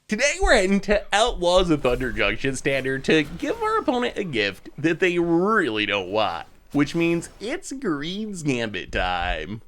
Today we're heading to Outlaws of Thunder Junction Standard to give our opponent a gift that they really don't want, which means it's Greed's Gambit time.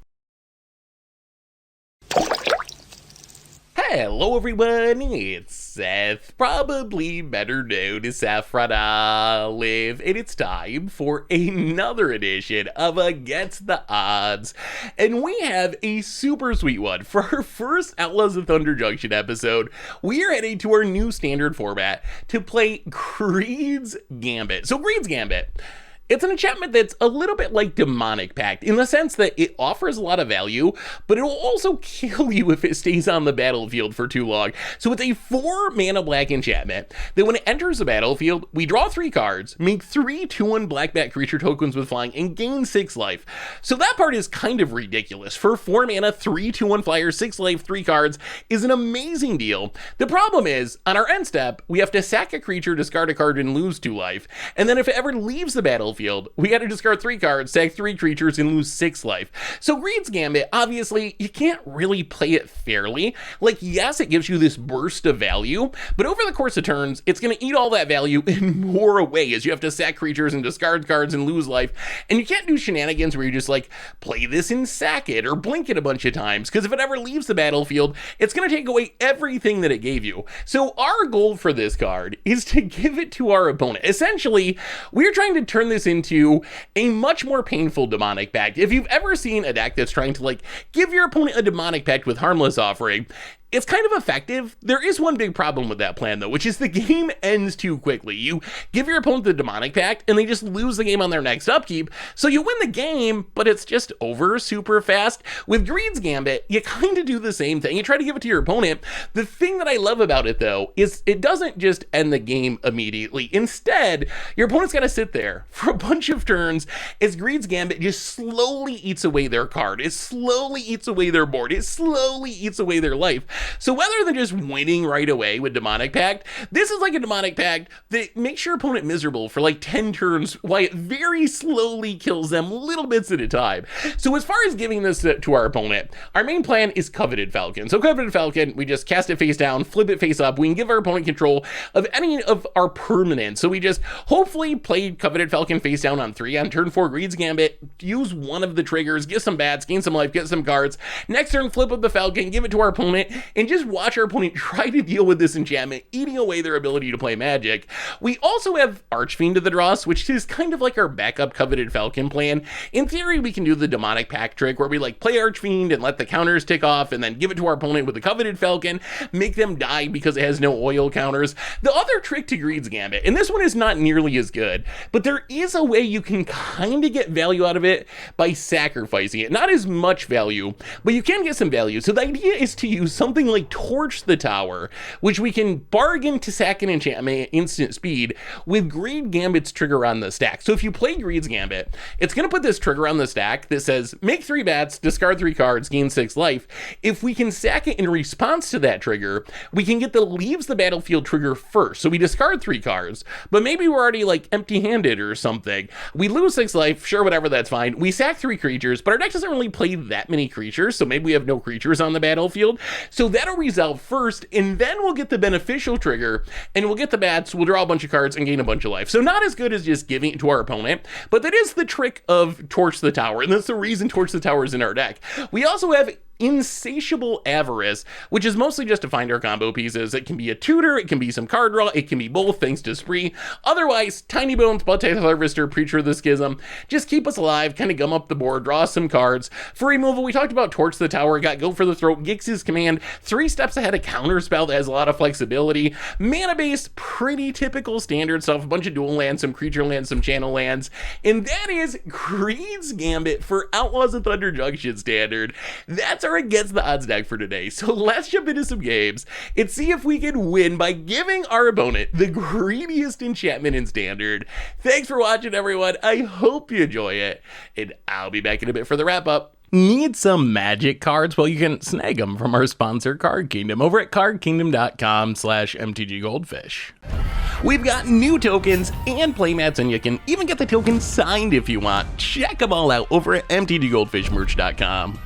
Hello everyone, it's Seth, probably better known as Saffron Olive, and it's time for another edition of Against the Odds. And we have a super sweet one. For our first Outlaws of Thunder Junction episode, we are heading to our new standard format to play Greed's Gambit. So Greed's Gambit, it's an enchantment that's a little bit like Demonic Pact in the sense that it offers a lot of value, but it will also kill you if it stays on the battlefield for too long. So it's a 4 mana black enchantment that when it enters the battlefield, we draw 3 cards, make 3 2/1 black creature tokens with flying, and gain 6 life. So that part is kind of ridiculous. For 4 mana, 3 2/1 flyer, 6 life, 3 cards is an amazing deal. The problem is, on our end step, we have to sack a creature, discard a card, and lose 2 life. And then if it ever leaves the battlefield, we got to discard 3 cards, sack 3 creatures, and lose 6 life. So Greed's Gambit, obviously, you can't really play it fairly. Like, yes, it gives you this burst of value, but over the course of turns, it's going to eat all that value and more away as you have to sack creatures and discard cards and lose life. And you can't do shenanigans where you just like play this and sack it or blink it a bunch of times, because if it ever leaves the battlefield, it's going to take away everything that it gave you. So our goal for this card is to give it to our opponent. Essentially, we're trying to turn this into a much more painful Demonic Pact. If you've ever seen a deck that's trying to like give your opponent a Demonic Pact with Harmless Offering, it's kind of effective. There is one big problem with that plan though, which is the game ends too quickly. You give your opponent the Demonic Pact and they just lose the game on their next upkeep. So you win the game, but it's just over super fast. With Greed's Gambit, you kind of do the same thing. You try to give it to your opponent. The thing that I love about it though, is it doesn't just end the game immediately. Instead, your opponent's got to sit there for a bunch of turns as Greed's Gambit just slowly eats away their card. It slowly eats away their board. It slowly eats away their life. So rather than just winning right away with Demonic Pact, this is like a Demonic Pact that makes your opponent miserable for like 10 turns while it very slowly kills them little bits at a time. So as far as giving this to our opponent, our main plan is Coveted Falcon. So Coveted Falcon, we just cast it face down, flip it face up. We can give our opponent control of any of our permanents. So we just hopefully play Coveted Falcon face down on 3 on turn 4 Greed's Gambit, use one of the triggers, get some bats, gain some life, get some cards. Next turn, flip up the Falcon, give it to our opponent, and just watch our opponent try to deal with this enchantment, eating away their ability to play Magic. We also have Archfiend to the Dross, which is kind of like our backup Coveted Falcon plan. In theory, we can do the Demonic Pact trick where we like play Archfiend and let the counters tick off and then give it to our opponent with the Coveted Falcon, make them die because it has no oil counters. The other trick to Greed's Gambit, and this one is not nearly as good, but there is a way you can kind of get value out of it by sacrificing it. Not as much value, but you can get some value. So the idea is to use something like Torch the Tower, which we can bargain to sack an enchantment at instant speed with Greed Gambit's trigger on the stack. So if you play Greed's Gambit, it's going to put this trigger on the stack that says make 3 bats, discard 3 cards, gain 6 life. If we can sack it in response to that trigger, we can get the leaves the battlefield trigger first. So we discard 3 cards, but maybe we're already like empty-handed or something. We lose 6 life, sure, whatever, that's fine. We sack 3 creatures, but our deck doesn't really play that many creatures, so maybe we have no creatures on the battlefield. So that'll resolve first, and then we'll get the beneficial trigger, and we'll get the bats, we'll draw a bunch of cards, and gain a bunch of life. So not as good as just giving it to our opponent, but that is the trick of Torch the Tower, and that's the reason Torch the Tower is in our deck. We also have Insatiable Avarice, which is mostly just to find our combo pieces. It can be a tutor, it can be some card draw, it can be both thanks to Spree. Otherwise, Tiny Bones, Bloodtithe Harvester, Preacher of the Schism, just keep us alive, kind of gum up the board, draw some cards. For removal, we talked about Torch the Tower, got Go for the Throat, Gix's Command, 3 steps ahead of Counterspell that has a lot of flexibility. Mana base, pretty typical standard stuff, a bunch of dual lands, some creature lands, some channel lands, and that is Greed's Gambit for Outlaws of Thunder Junction Standard. That's our Against the Odds deck for today. So let's jump into some games and see if we can win by giving our opponent the greediest enchantment in Standard. Thanks for watching, everyone. I hope you enjoy it, and I'll be back in a bit for the wrap up. Need some Magic cards? Well, you can snag them from our sponsor, Card Kingdom, over at cardkingdom.com/mtggoldfish. We've got new tokens and playmats, and you can even get the tokens signed if you want. Check them all out over at mtggoldfishmerch.com.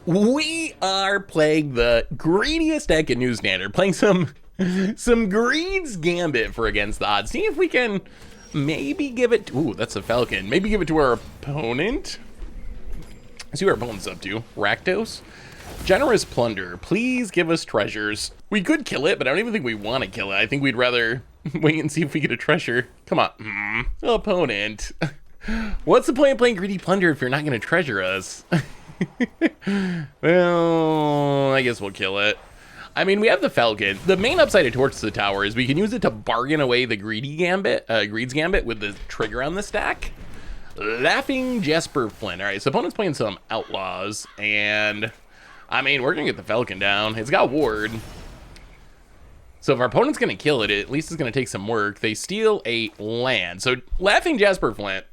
We are playing the greediest deck in New Standard, playing some Greed's Gambit for against the odds. See if we can maybe give it, ooh, that's a Falcon. Maybe give it to our opponent. See what our opponent's up to. Rakdos? Generous Plunder. Please give us treasures. We could kill it, but I don't even think we want to kill it. I think we'd rather wait and see if we get a treasure. Come on. Opponent. What's the point of playing Greedy Plunder if you're not going to treasure us? Well, I guess we'll kill it. I mean, we have the Falcon. The main upside of Torch to the Tower is we can use it to bargain away the Greed's Gambit with the trigger on the stack. Laughing Jesper Flint. All right, so opponent's playing some Outlaws, and I mean, we're gonna get the Falcon down. It's got Ward. So if our opponent's gonna kill it, at least it's gonna take some work. They steal a land. So Laughing Jesper Flint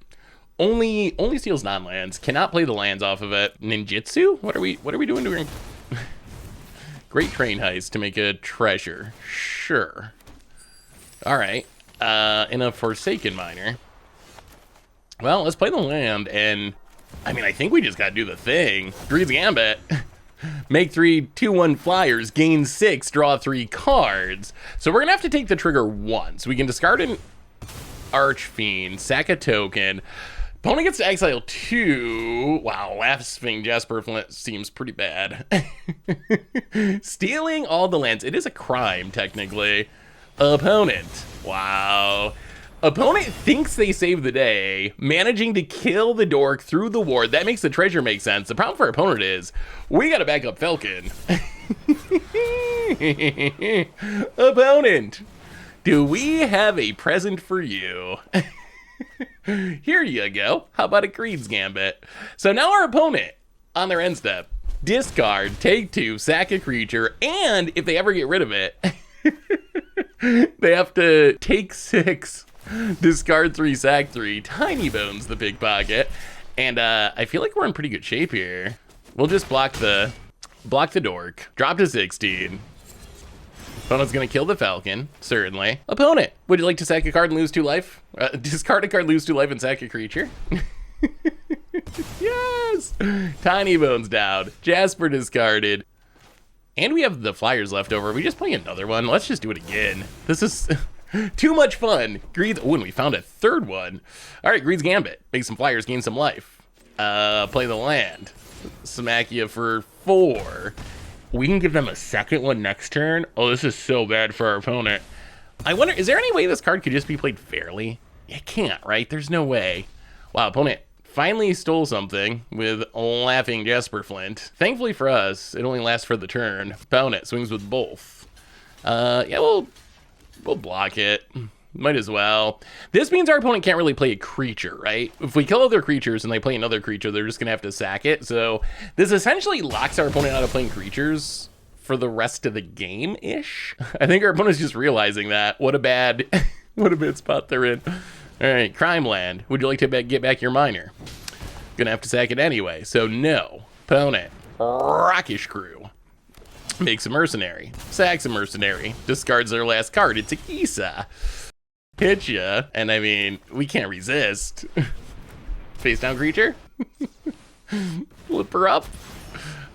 only steals non-lands. Cannot play the lands off of it. Ninjutsu? What are we doing to Great Train Heist to make a treasure. Sure. All right. In a Forsaken Miner. Well, let's play the land, and I mean, I think we just gotta do the thing. Greed's Gambit. Make 3 2/1 flyers, gain 6, draw 3 cards. So we're gonna have to take the trigger once. We can discard an Archfiend, sack a token. Opponent gets to exile 2. Wow, Laughing Jesper Flint seems pretty bad. Stealing all the lands. It is a crime, technically. Opponent. Wow. Opponent thinks they saved the day, managing to kill the dork through the ward. That makes the treasure make sense. The problem for our opponent is we got a backup Falcon. Opponent, do we have a present for you? Here you go. How about a Greed's Gambit? So now our opponent, on their end step, discard, take 2, sack a creature, and if they ever get rid of it, they have to take 6, discard 3, sack 3, Tiny Bones the pickpocket, and I feel like we're in pretty good shape here. We'll just block the dork, drop to 16. Opponent's gonna kill the Falcon, certainly. Opponent, would you like to sack a card and lose 2 life? Discard a card, lose 2 life, and sack a creature? Yes! Tiny Bones down. Jasper discarded. And we have the flyers left over. We just play another one. Let's just do it again. This is too much fun. Greed's, oh, and we found a third one. All right, Greed's Gambit. Make some flyers, gain some life. Play the land. Smack you for 4. We can give them a second one next turn. Oh, this is so bad for our opponent. I wonder, is there any way this card could just be played fairly? It can't, right? There's no way. Wow, opponent finally stole something with Laughing Jesper Flint. Thankfully for us, it only lasts for the turn. Opponent swings with both. Yeah, we'll block it. Might as well. This means our opponent can't really play a creature, right? If we kill other creatures and they play another creature, they're just gonna have to sack it. So this essentially locks our opponent out of playing creatures for the rest of the game-ish. I think our opponent's just realizing that. What a bad spot they're in. All right, Crime Land. Would you like to get back your miner? Gonna have to sack it anyway, so no. Opponent, Rockish Crew. Makes a mercenary, sacks a mercenary, discards their last card. It's a Kisa. Hit ya, and I mean, we can't resist. Face down creature. Flip her up.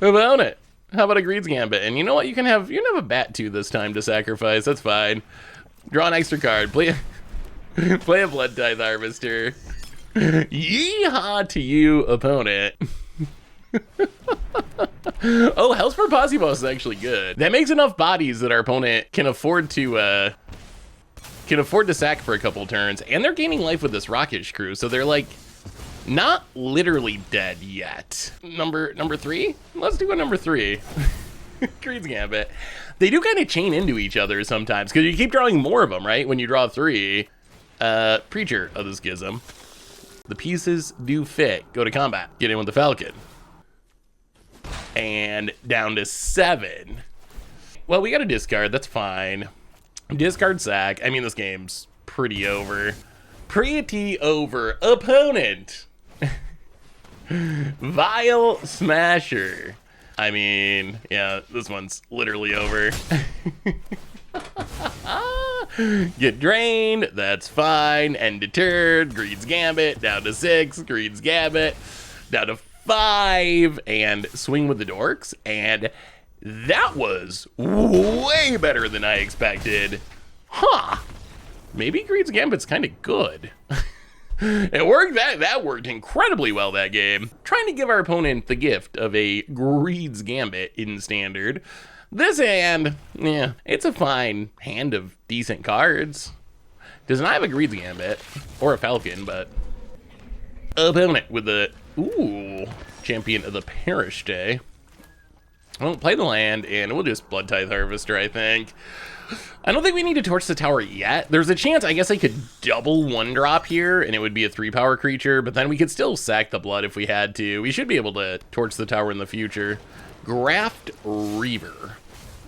Opponent. How about a Greed's Gambit? And you know what? You can have a bat too this time to sacrifice. That's fine. Draw an extra card. Play a Blood Tithe Harvester. Yeehaw to you, opponent. Oh, Hellspur Posse Boss is actually good. That makes enough bodies that our opponent can afford to sack for a couple turns, and they're gaining life with this Rockish Crew, so they're like not literally dead yet. Number 3? Let's do a number 3. Greed's Gambit. They do kind of chain into each other sometimes because you keep drawing more of them, right? When you draw 3. Preacher of the Schism. The pieces do fit. Go to combat. Get in with the Falcon. And down to 7. Well, we got a discard. That's fine. Discard sack. I mean, this game's pretty over. Pretty over. Opponent. Vile Smasher. I mean, yeah, this one's literally over. Get drained, that's fine, and deterred. Greed's Gambit, down to 6. Greed's Gambit, down to 5 and swing with the dorks, and that was way better than I expected. Huh. Maybe Greed's Gambit's kind of good. It worked. That worked incredibly well that game. Trying to give our opponent the gift of a Greed's Gambit in standard. This hand, yeah, it's a fine hand of decent cards. Does not have a Greed's Gambit or a Falcon, but opponent with the Champion of the Parish Day. Well, play the land, and we'll just Blood Tithe Harvester, I think. I don't think we need to torch the tower yet. There's a chance, I guess I could double 1-drop here, and it would be a 3-power creature, but then we could still sack the blood if we had to. We should be able to torch the tower in the future. Graft Reaver.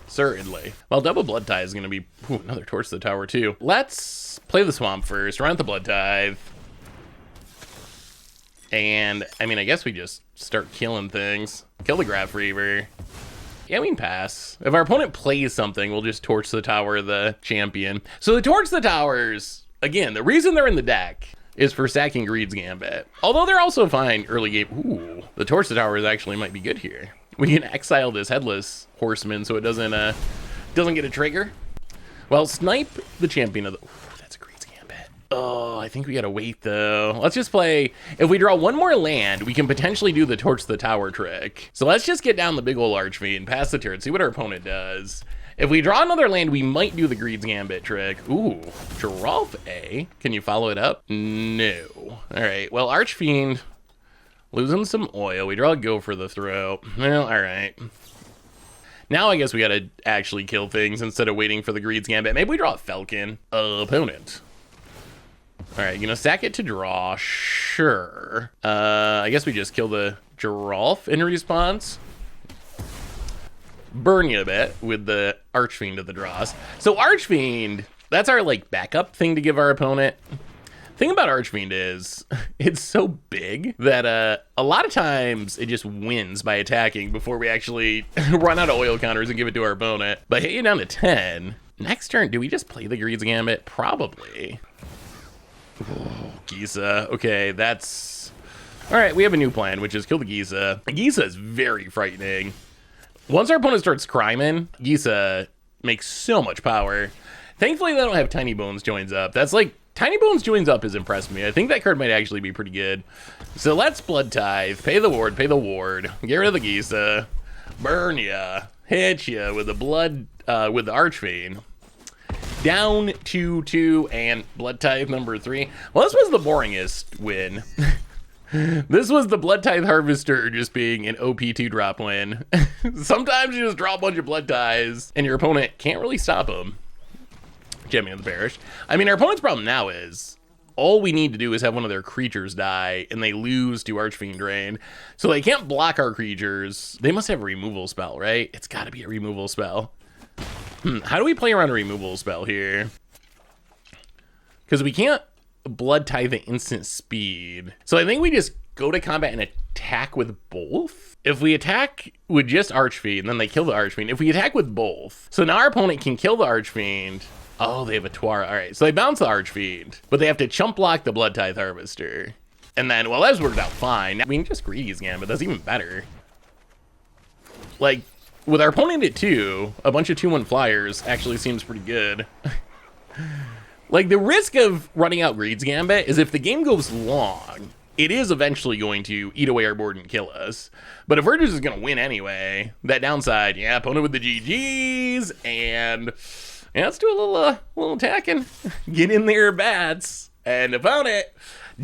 Certainly. Well, double Blood Tithe is going to be another torch the tower, too. Let's play the Swamp first, run out the Blood Tithe. And, I mean, I guess we just start killing things. Kill the Graft Reaver. Yeah, we can pass. If our opponent plays something, we'll just torch the tower of the champion. So the torch the towers, again, the reason they're in the deck is for sacking Greed's Gambit. Although they're also fine early game. Ooh, the torch the towers actually might be good here. We can exile this Headless Horseman so it doesn't get a trigger. Well, snipe the champion of the... Ooh, that's a Greed's Gambit. Oh, I think we gotta wait though. Let's just play... If we draw one more land, we can potentially do the torch the tower trick. So let's just get down the big ol' Archfiend, pass the turn, see what our opponent does. If we draw another land, we might do the Greed's Gambit trick. Ooh, Giralf A. Can you follow it up? No. All right, well, Archfiend... Losing some oil. We draw a Go for the throw. Well, all right. Now I guess we gotta actually kill things instead of waiting for the Greed's Gambit. Maybe we draw a Falcon. Opponent. All right, you know, sack it to draw. Sure. I guess we just kill the Giralf in response. Burn you a bit with the Archfiend of the draws. So Archfiend, that's our like backup thing to give our opponent. Thing about Archfiend is it's so big that a lot of times it just wins by attacking before we actually run out of oil counters and give it to our opponent. But hit you down to 10. Next turn, do we just play the Greed's Gambit? Probably. Oh, Gisa. Okay, that's... All right, we have a new plan, which is kill the Gisa. Gisa is very frightening. Once our opponent starts criming, Gisa makes so much power. Thankfully, they don't have Tiny Bones joins up. That's like... Tiny Bones joins up has impressed me. I think that card might actually be pretty good. So let's Blood Tithe, pay the ward, get rid of the Gisa, burn ya, hit ya with the blood, with the Archfiend. Down to 2 and Blood Tithe number 3. Well, this was the boringest win. This was the Blood Tithe Harvester just being an OP 2-drop win. Sometimes you just draw a bunch of Blood Tithes and your opponent can't really stop them. Champion of the Parish. I mean, our opponent's problem now is all we need to do is have one of their creatures die and they lose to Archfiend Drain. So they can't block our creatures. They must have a removal spell, right? It's got to be a removal spell. How do we play around a removal spell here? Because we can't Blood Tithe at instant speed. So I think we just go to combat and attack with both. If we attack with just Archfiend, then they kill the Archfiend. If we attack with both, so now our opponent can kill the Archfiend. Oh, they have a Twara. All right, so they bounce the Archfiend, but they have to chump block the Blood Tithe Harvester. And then, well, that's worked out fine. Now we can just Greediest Gambit. That's even better. Like, with our opponent at 2, a bunch of 2/1 flyers actually seems pretty good. Like, the risk of running out Greed's Gambit is if the game goes long, it is eventually going to eat away our board and kill us. But if we're just going to win anyway, that downside, yeah, opponent with the GGs, and... Yeah, let's do a little attacking. Get in there, bats. And opponent,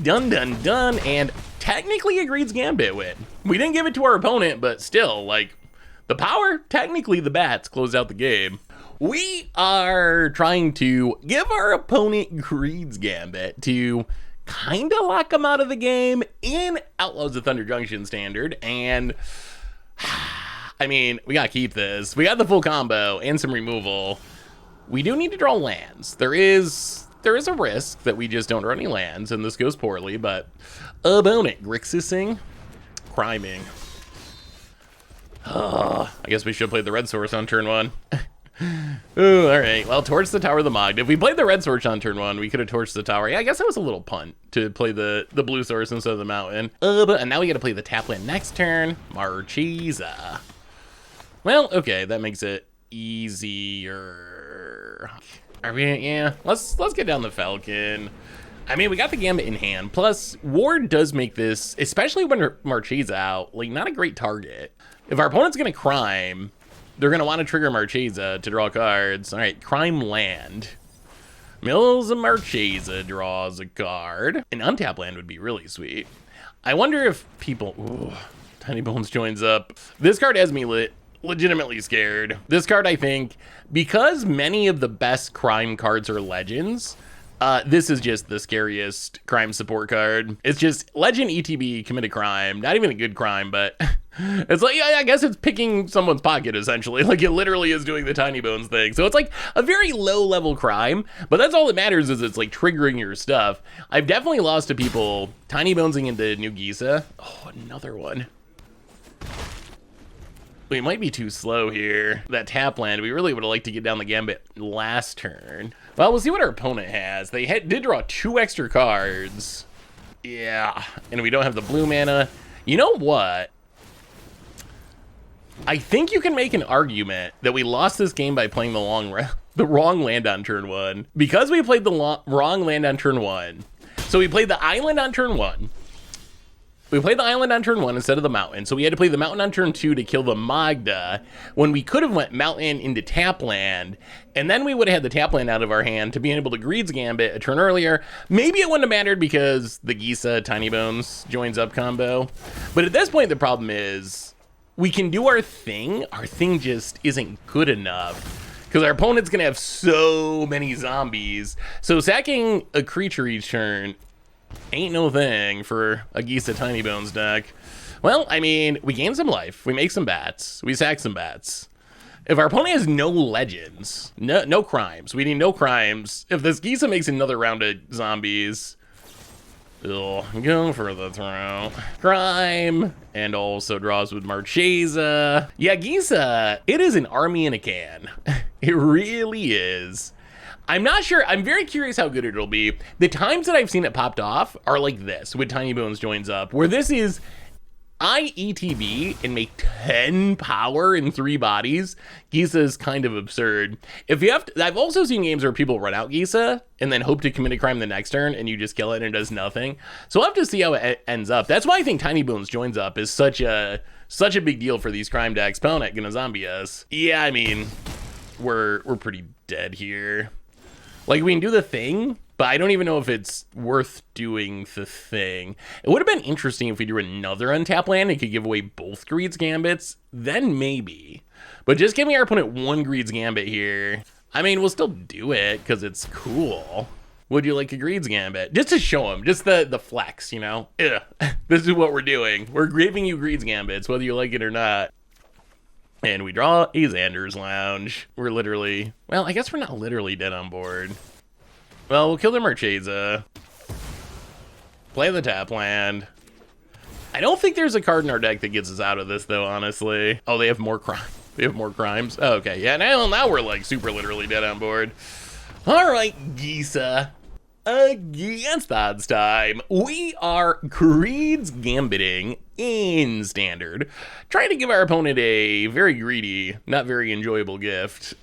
done, and technically a Greed's Gambit win. We didn't give it to our opponent, but still, like, the power, technically the bats closed out the game. We are trying to give our opponent Greed's Gambit to kind of lock them out of the game in Outlaws of Thunder Junction standard, and... I mean, we gotta keep this. We got the full combo and some removal. We do need to draw lands. There is a risk that we just don't draw any lands, and this goes poorly, but opponent Grixising, criming. I guess we should play the red source on turn 1. Ooh, all right. Well, torch the Tower of the Mogd. If we played the red source on turn 1, we could have torched the tower. Yeah, I guess that was a little punt to play the blue source instead of the mountain. And now we got to play the tap land next turn. Marchesa. Well, okay, that makes it easier. Are we? Yeah. Let's get down the Falcon. I mean, we got the Gambit in hand. Plus, Ward does make this, especially when Marchesa out, like not a great target. If our opponent's gonna crime, they're going to want to trigger Marchesa to draw cards. All right, crime land. Mills of Marchesa draws a card. An untap land would be really sweet. I wonder if people... Ooh, Tiny Bones joins up. This card has me legitimately scared. This card, I think, because many of the best crime cards are legends, this is just the scariest crime support card. It's just legend ETB commit a crime. Not even a good crime, but it's like, yeah, I guess it's picking someone's pocket, essentially. Like, it literally is doing the Tiny Bones thing. So it's like a very low-level crime, but that's all that matters is it's like triggering your stuff. I've definitely lost to people Tiny Bonesing into New Gisa. Oh, another one. We might be too slow here. That tap land, we really would have liked to get down the Gambit last turn. Well, we'll see what our opponent has. They did draw 2 extra cards. Yeah, and we don't have the blue mana. You know what? I think you can make an argument that we lost this game by playing the wrong land on turn 1. Because we played the wrong land on turn 1. So we played the island on turn 1. We played the island on turn 1 instead of the mountain, so we had to play the mountain on turn 2 to kill the Magda, when we could have went mountain into tap land, and then we would have had the tap land out of our hand to being able to Greed's Gambit a turn earlier. Maybe it wouldn't have mattered because the Gisa Tiny Bones joins up combo. But at this point, the problem is we can do our thing just isn't good enough. Because our opponent's going to have so many zombies. So sacking a creature each turn ain't no thing for a Gisa Tiny Bones deck. Well, I mean, we gain some life. We make some bats. We sack some bats. If our opponent has no legends, no crimes, we need no crimes. If this Gisa makes another round of zombies, it'll go for the throw. Crime, and also draws with Marchesa. Yeah, Gisa, it is an army in a can. It really is. I'm not sure. I'm very curious how good it'll be. The times that I've seen it popped off are like this, with Tiny Bones joins up, where this is IETB and make 10 power in 3 bodies. Gisa is kind of absurd. If you have to, I've also seen games where people run out Gisa and then hope to commit a crime the next turn and you just kill it and it does nothing. So we'll have to see how it ends up. That's why I think Tiny Bones joins up is such a big deal for these crime decks. Pelnet gonna zombie us. Yeah, I mean, we're pretty dead here. Like, we can do the thing, but I don't even know if it's worth doing the thing. It would have been interesting if we drew another untap land and could give away both Greed's Gambits. Then maybe. But just giving our opponent 1 Greed's Gambit here, I mean, we'll still do it because it's cool. Would you like a Greed's Gambit? Just to show them, just the flex, you know? Ugh. This is what we're doing. We're giving you Greed's Gambits, whether you like it or not. And we draw a Xander's Lounge. We're literally, well, I guess we're not literally dead on board. Well, we'll kill the Marchesa. Play the tap land. I don't think there's a card in our deck that gets us out of this, though, honestly. Oh, they have more crime. They have more crimes. Oh, okay, yeah, now we're like super literally dead on board. All right, Gisa. Against odds time, we are Greed's Gambiting in Standard, trying to give our opponent a very greedy, not very enjoyable gift.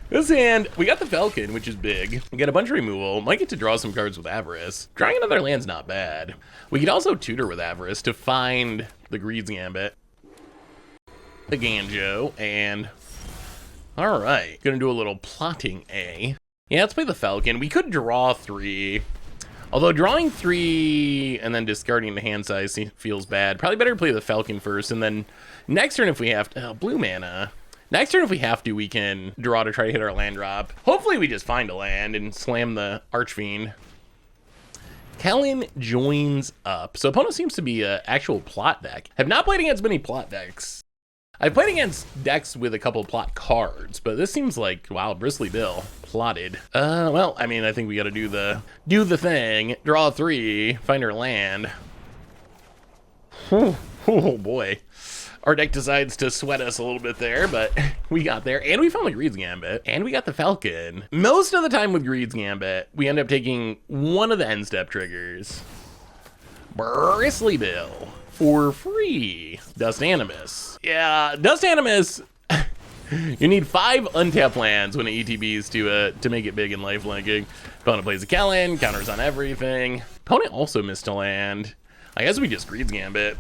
This hand, we got the Falcon, which is big. We got a bunch of removal. Might get to draw some cards with Avarice. Drawing another land's not bad. We could also tutor with Avarice to find the Greed's Gambit, the Ganjo, and all right, gonna do a little plotting, Yeah, let's play the Falcon. We could draw 3. Although drawing 3 and then discarding the hand size feels bad. Probably better play the Falcon first, and then next turn if we have to... blue mana. Next turn if we have to, we can draw to try to hit our land drop. Hopefully we just find a land and slam the Archfiend. Kellen joins up. So opponent seems to be an actual plot deck. Have not played against many plot decks. I've played against decks with a couple plot cards, but this seems like, wow, Bristly Bill plotted. Well, I mean, I think we got to do the thing. Draw 3, find our land. Oh boy. Our deck decides to sweat us a little bit there, but we got there. And we found the Greed's Gambit. And we got the Falcon. Most of the time with Greed's Gambit, we end up taking one of the end step triggers. Bristly Bill. For free. Dust Animus. Yeah, Dust Animus. You need 5 untapped lands when it ETBs to make it big in lifelinking. Opponent plays a Kellen, counters on everything. Opponent also missed a land. I guess we just Greed's Gambit.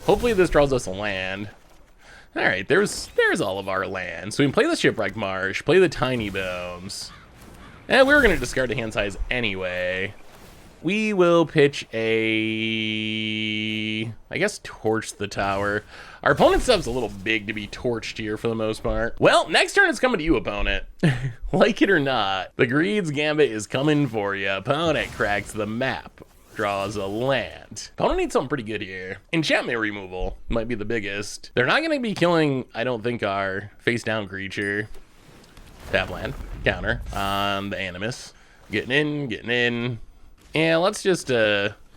Hopefully this draws us a land. All right, there's all of our lands. So we can play the Shipwreck Marsh, play the Tiny Bones. And we were going to discard the hand size anyway. We will pitch a, I guess, Torch the Tower. Our opponent's stuff's a little big to be torched here for the most part. Well, next turn it's coming to you, opponent. Like it or not, the Greed's Gambit is coming for you. Opponent cracks the map. Draws a land. Opponent needs something pretty good here. Enchantment removal might be the biggest. They're not going to be killing, I don't think, our face down creature. Tap land. Counter on the Animus. Getting in. And let's just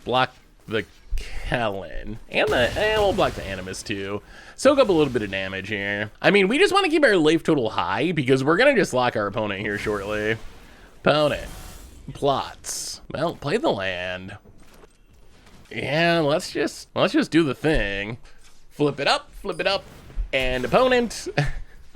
block the Kellen. And we'll block the Animus too. Soak up a little bit of damage here. I mean, we just want to keep our life total high because we're going to just lock our opponent here shortly. Opponent plots. Well, play the land. Yeah, let's just do the thing. Flip it up, and opponent,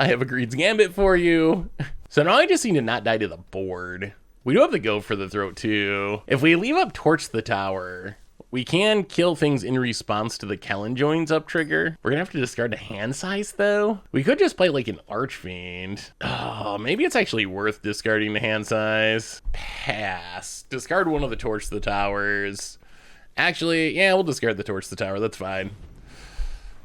I have a Greed's Gambit for you. So now I just need to not die to the board. We do have to go for the throat too. If we leave up Torch the Tower, we can kill things in response to the Kellen joins up trigger. We're gonna have to discard a hand size though. We could just play like an Archfiend. Oh, maybe it's actually worth discarding the hand size. Pass. Discard one of the Torch the Towers. Actually, yeah, we'll discard the Torch the Tower. That's fine.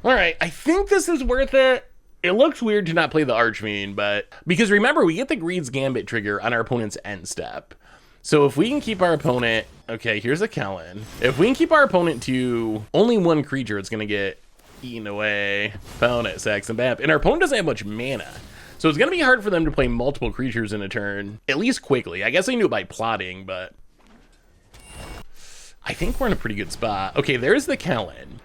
All right, I think this is worth it. It looks weird to not play the Archfiend, but because remember, we get the Greed's Gambit trigger on our opponent's end step. So if we can keep our opponent, okay, here's a Kellen. If we can keep our opponent to only one creature, it's gonna get eaten away. Opponent sacks and bam. And our opponent doesn't have much mana. So it's gonna be hard for them to play multiple creatures in a turn, at least quickly. I guess they knew it by plotting, but I think we're in a pretty good spot. Okay, there's the Kellen.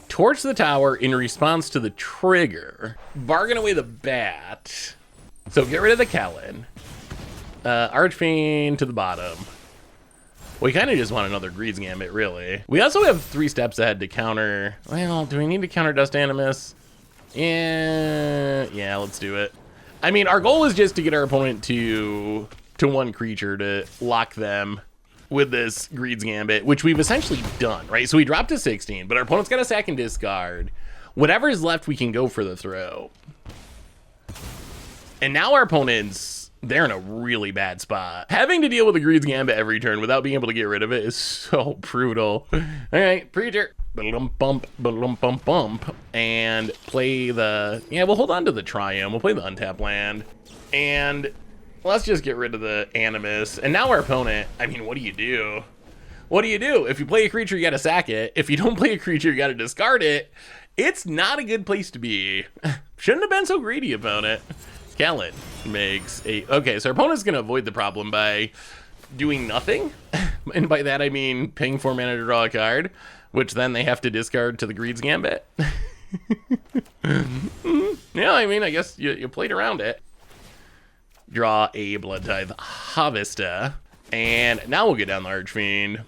Torch the Tower in response to the trigger. Bargain away the bat. So get rid of the Kellen. Archfiend to the bottom. We kind of just want another Greed's Gambit, really. We also have 3 steps ahead to counter. Well, do we need to counter Dust Animus? Yeah, let's do it. I mean, our goal is just to get our opponent to one creature to lock them with this Greed's Gambit, which we've essentially done, right? So we dropped to 16, but our opponent's got a sack and discard. Whatever is left, we can go for the throw. And now our opponent's, they're in a really bad spot. Having to deal with a Greed's Gambit every turn without being able to get rid of it is so brutal. All right, Preacher. Bump, and play the, yeah, we'll hold on to the Triumph. We'll play the untap land. And let's just get rid of the Animus. And now our opponent, I mean, what do you do? What do you do? If you play a creature, you gotta sack it. If you don't play a creature, you gotta discard it. It's not a good place to be. Shouldn't have been so greedy, opponent. Kellen makes a, okay, so our opponent's gonna avoid the problem by doing nothing. And by that, I mean paying 4 mana to draw a card, which then they have to discard to the Greed's Gambit. Yeah, I mean, I guess you played around it. Draw a Blood Tithe Harvester. And now we'll get down the Archfiend.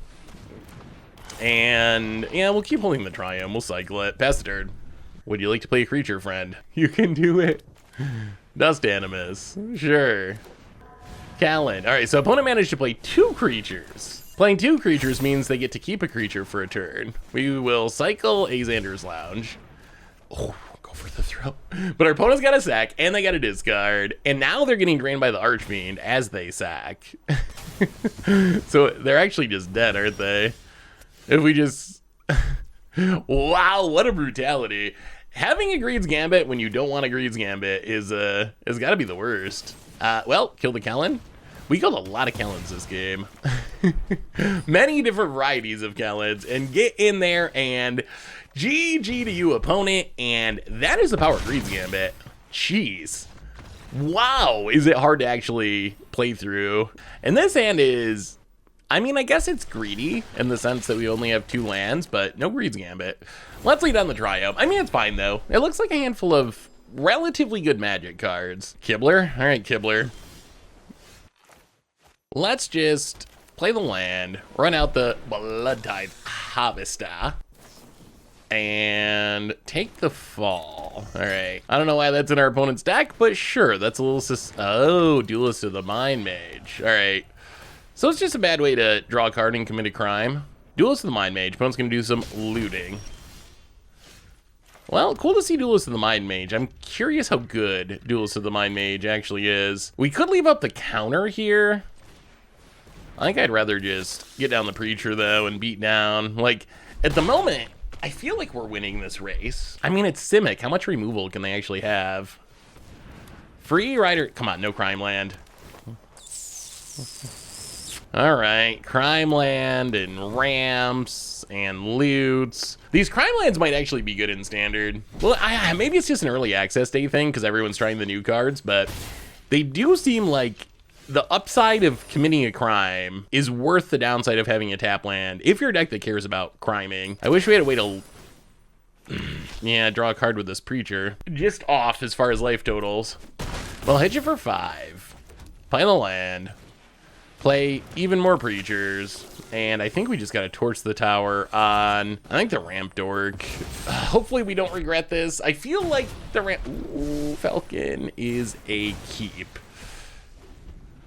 And yeah, we'll keep holding the Triumph. We'll cycle it. Pass the turn. Would you like to play a creature, friend? You can do it. Dust Animus. Sure. Kellen. All right, so opponent managed to play 2 creatures. Playing 2 creatures means they get to keep a creature for a turn. We will cycle a Xander's Lounge. Oh, go for the throw. But our opponent's got a sack, and they got a discard. And now they're getting drained by the Archfiend as they sack. So they're actually just dead, aren't they? If we just... Wow, what a brutality. Having a Greed's Gambit when you don't want a Greed's Gambit is got to be the worst. Well, kill the Kellen. We killed a lot of Kellens this game. Many different varieties of Kellens. And get in there and GG to you, opponent. And that is the power of Greed's Gambit. Jeez. Wow, is it hard to actually play through. And this hand is I mean, I guess it's greedy in the sense that we only have 2 lands, but no Greed's Gambit. Let's lead on the trio. I mean, it's fine though. It looks like a handful of relatively good Magic cards. Kibler? All right, Kibler. Let's just play the land, run out the Blood Tithe Harvester, and take the fall. All right. I don't know why that's in our opponent's deck, but sure, that's a little oh, Duelist of the Mind Mage. All right. So it's just a bad way to draw a card and commit a crime. Duelist of the Mind Mage. Opponent's gonna do some looting. Well, cool to see Duelist of the Mind Mage. I'm curious how good Duelist of the Mind Mage actually is. We could leave up the counter here. I think I'd rather just get down the Preacher though and beat down. Like, at the moment, I feel like we're winning this race. I mean, it's Simic. How much removal can they actually have? Free Rider. Come on, no Crime Land. All right, Crime Land and ramps and loots. These Crime Lands might actually be good in Standard. Well, maybe it's just an early access day thing because everyone's trying the new cards, but they do seem like the upside of committing a crime is worth the downside of having a tap land if you're a deck that cares about criming. I wish we had a way to, yeah, draw a card with this Preacher. Just off as far as life totals. Well, hit you for 5. Play the land. Play even more Preachers. And I think we just got to torch the tower on, I think, the Ramp Dork. Hopefully we don't regret this. I feel like the Ramp... Ooh, Falcon is a keep.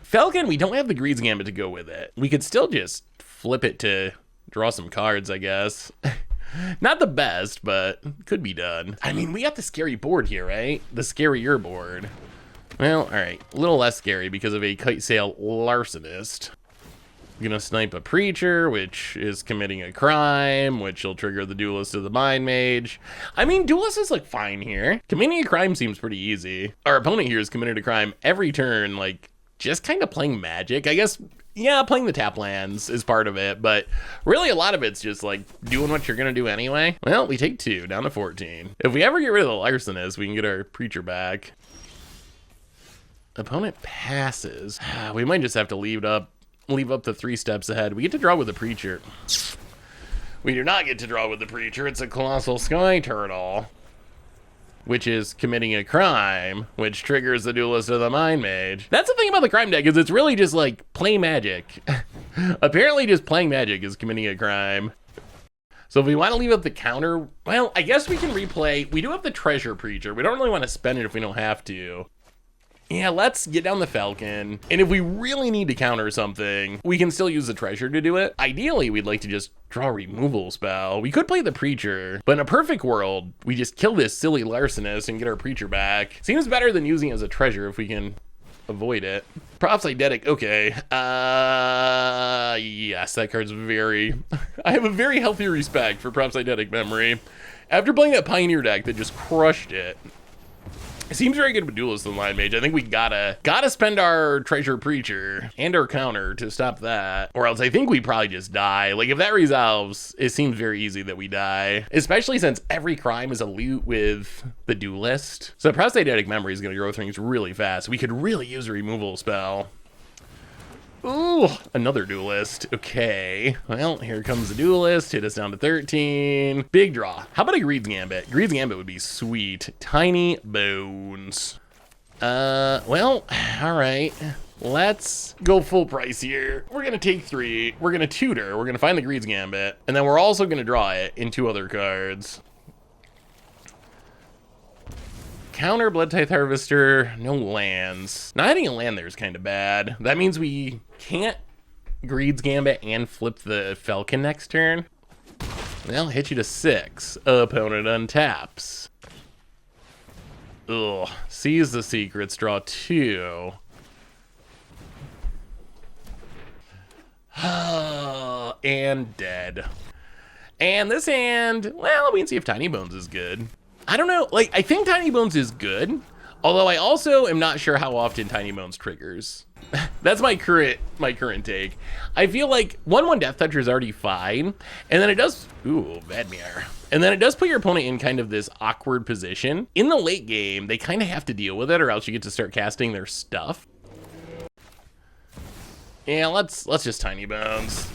Falcon, we don't have the Greed's Gambit to go with it. We could still just flip it to draw some cards, I guess. Not the best, but could be done. I mean, we got the scary board here, right? The scarier board. Well, all right. A little less scary because of a Kite Sail Larcenist. Gonna snipe a Preacher, which is committing a crime, which will trigger the Duelist of the Mind Mage. I mean, Duelist is, like, fine here. Committing a crime seems pretty easy. Our opponent here has committed a crime every turn, like, just kind of playing Magic. I guess, yeah, playing the tap lands is part of it, but really a lot of it's just like doing what you're gonna do anyway. Well, we take 2, down to 14. If we ever get rid of the Larcenist, we can get our Preacher back. Opponent passes. We might just have to leave up the 3 steps ahead. We get to draw with the Preacher. We do not get to draw with the Preacher. It's a Colossal Sky Turtle, which is committing a crime, which triggers the Duelist of the Mind Mage. That's the thing about the crime deck, is it's really just like play Magic. Apparently just playing Magic is committing a crime. So if we want to leave up the counter, well, I guess we can replay. We do have the Treasure Preacher. We don't really want to spend it if we don't have to. Yeah, let's get down the Falcon. And if we really need to counter something, we can still use the Treasure to do it. Ideally, we'd like to just draw a removal spell. We could play the Preacher, but in a perfect world, we just kill this silly Larcenist and get our Preacher back. Seems better than using it as a treasure if we can avoid it. Props Eidetic, okay. Yes, that card's very... I have a very healthy respect for Props Eidetic Memory. After playing that Pioneer deck that just crushed it, it seems very good with Duelist of the Mind Mage. I think we gotta spend our Treasure Preacher and our counter to stop that. Or else I think we probably just die. Like, if that resolves, it seems very easy that we die. Especially since every crime is a loot with the Duelist. So Prosthetic Memory is gonna grow things really fast. We could really use a removal spell. Ooh, another Duelist. Okay. Well, here comes the Duelist. Hit us down to 13. Big draw. How about a Greed's Gambit? Greed's Gambit would be sweet. Tiny Bones. Well, all right. Let's go full price here. We're gonna take 3. We're gonna tutor. We're gonna find the Greed's Gambit. And then we're also gonna draw it in 2 other cards. Counter Blood Tithe Harvester, no lands. Not having a land there is kind of bad. That means we can't Greed's Gambit and flip the Falcon next turn. Well, hit you to 6. Opponent untaps. Ugh. Seize the Secrets, draw 2. And dead. And this hand, well, we can see if Tiny Bones is good. I don't know, like, I think Tiny Bones is good, although I also am not sure how often Tiny Bones triggers. That's my current take. I feel like 1/1 Death Toucher is already fine, and then it does, ooh, Vadmir. And then it does put your opponent in kind of this awkward position. In the late game, they kind of have to deal with it, or else you get to start casting their stuff. Yeah, let's just Tiny Bones.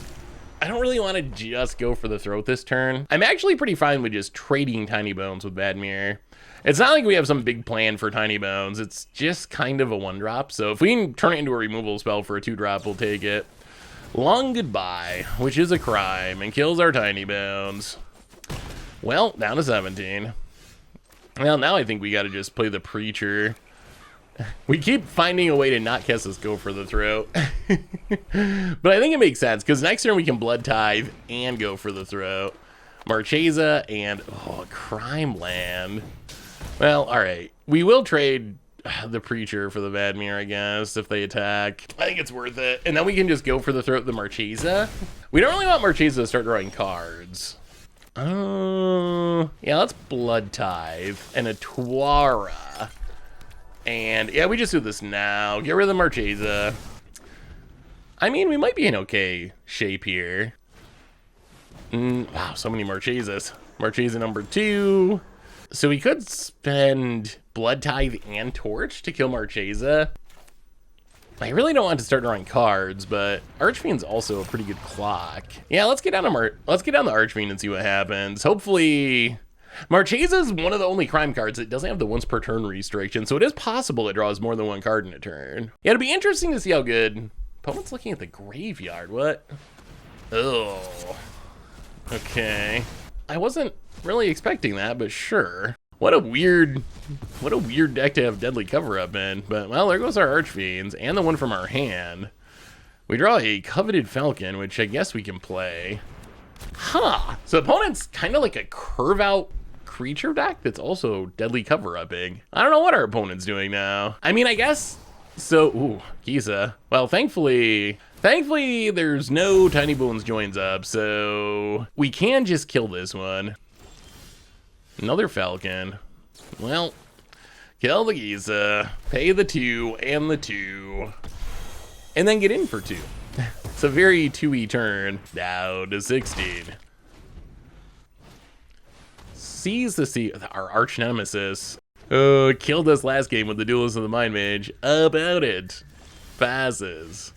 I don't really want to just go for the throat this turn. I'm actually pretty fine with just trading Tiny Bones with Badmir. It's not like we have some big plan for Tiny Bones. It's just kind of a 1-drop. So if we can turn it into a removal spell for a 2-drop, we'll take it. Long Goodbye, which is a crime, and kills our Tiny Bones. Well, down to 17. Well, now I think we got to just play the Preacher. We keep finding a way to not cast this Go for the Throat. But I think it makes sense, because next turn we can Blood Tithe and Go for the Throat. Marchesa and, Crime Land. Well, alright. We will trade the Preacher for the Badmir, I guess, if they attack. I think it's worth it. And then we can just Go for the Throat the Marchesa. We don't really want Marchesa to start drawing cards. Yeah, let's Blood Tithe and a Tuara. And yeah, we just do this now. Get rid of the Marchesa. I mean, we might be in okay shape here. Wow, so many Marchesas. Marchesa number 2. So we could spend Blood Tithe and Torch to kill Marchesa. I really don't want to start drawing cards, but Archfiend's also a pretty good clock. Yeah, let's get down to the Archfiend and see what happens. Hopefully, Marchesa is one of the only crime cards that doesn't have the once per turn restriction, so it is possible it draws more than one card in a turn. Yeah, it'll be interesting to see how good. Opponent's looking at the graveyard. What? Oh. Okay. I wasn't really expecting that, but sure. What a weird deck to have Deadly Cover-Up in. But, well, there goes our Archfiends and the one from our hand. We draw a Coveted Falcon, which I guess we can play. Huh. So opponent's kind of like a curve-out creature deck that's also Deadly Cover-Upping. I don't know what our opponent's doing now. I mean, I guess... So, ooh, Giza. Well, thankfully, there's no Tiny Bones joins up, so we can just kill this one. Another Falcon. Well, kill the Giza, pay the 2 and the 2, and then get in for 2. It's a very 2-y turn. Down to 16. Seize the sea, our arch nemesis. Killed us last game with the Duelist of the Mind Mage. About it. Passes.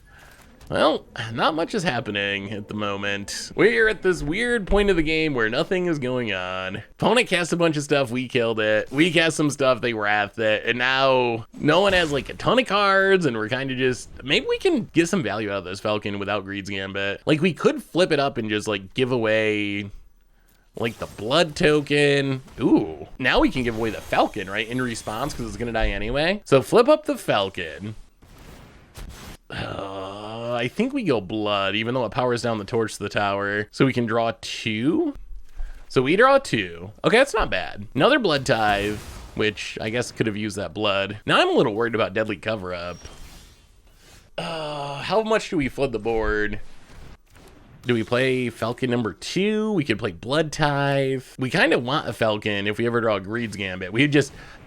Well, not much is happening at the moment. We're at this weird point of the game where nothing is going on. Opponent cast a bunch of stuff, we killed it. We cast some stuff, they wrathed it. And now no one has like a ton of cards, and we're kind of just, maybe we can get some value out of this Falcon without Greed's Gambit. Like, we could flip it up and just like give away like the blood token. Ooh, now we can give away the Falcon, right? In response, because it's gonna die anyway. So flip up the Falcon. I think we go blood, even though it powers down the torch to the tower. So we can draw 2. So we draw 2. Okay, that's not bad. Another Blood Tithe, which I guess could have used that blood. Now I'm a little worried about Deadly Cover-Up. How much do we flood the board? Do we play Falcon number 2? We could play Blood Tithe. We kind of want a Falcon if we ever draw Greed's Gambit.